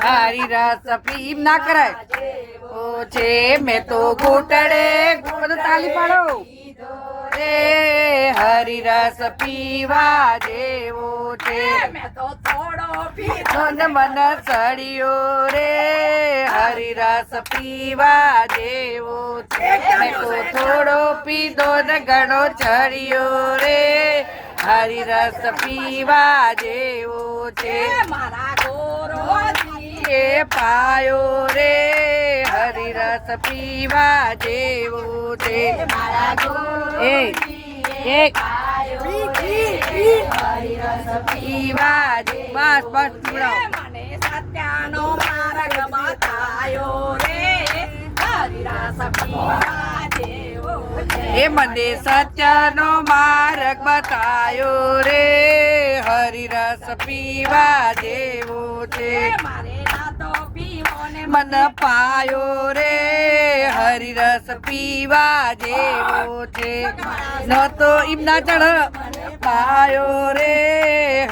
હારી રસ પીમ ના કરાય ઓ છે મેં તો ઘૂંટડે બધું તાલી પાડો રે હરી રસ પીવા જેવો છે ને મન સળિયો રે હરી રસ પીવા જેવો છે મેં તો થોડો પીધો ને ઘણો ચડ્યો રે હરી રસ પીવા જેવો છે એ પાયો રે હરી રસ પીવા જેવો છે એક પીવા બસ બસ મને સત્યાનો માર્ગ બતાયો રે હરિરસ પીવા જેવો એ મને સત્યનો માર્ગ બતાયો રે હરિરસ પીવા જેવો છે મારે ના તો પીવો ને મન પાયો રે હરિરસ પીવા જેવો છે ન તો ઈમ ના ચઢ પાયો રે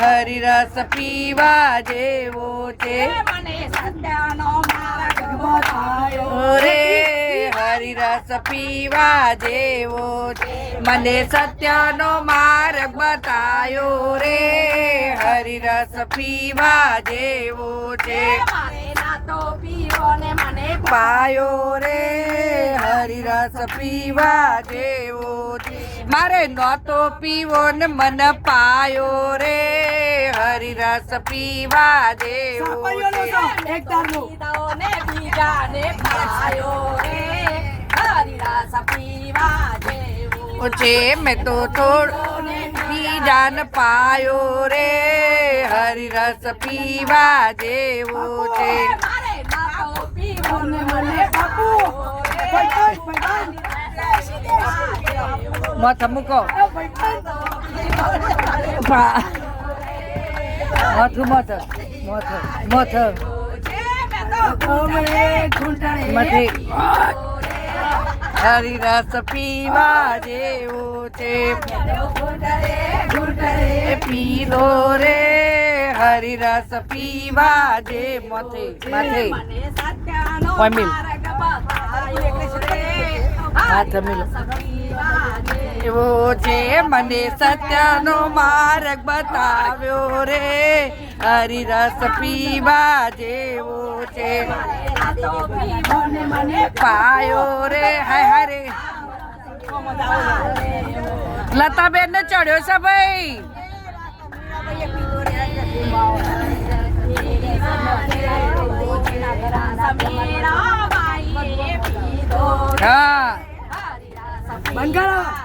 હરિરસ પીવા જેવો છે મને સત્યાનો માર્ગ બતાયો રે હરિરસ પીવા જેવો છે મને સત્યનો માર્ગ બતાયો રે હરિરસ પીવા જેવો છે મારે ના તો પીવો ને મને પાયો રે હરિરસ પીવા જેવો છે મારે નહોતો પીવો ને મન પાયો રે હરિરસ પીવા જેવો છે પીધો ને બીજાને પાયો રે હરિરસ પીવા જેવો છે મેં તો થોડો બીજાન પાયો રે હરિરસ પીવા જેવો છે મારે ના તો પીવો ને મને મથ મૂકો મથું મથ મથ મથ મથી હરિરસ પીવા જેવો છે એ પીલો રે હરિરસ પીવા જે મથે મથે કોઈ મિલ હાથ મિલો એવો છે મને સત્યનો માર્ગ બતાવ્યો રે હરિરસ પીવા જેવો છે પાયો રે હાય હારે લતાબેન ને ચડ્યો છે ભાઈ હા બંગાળા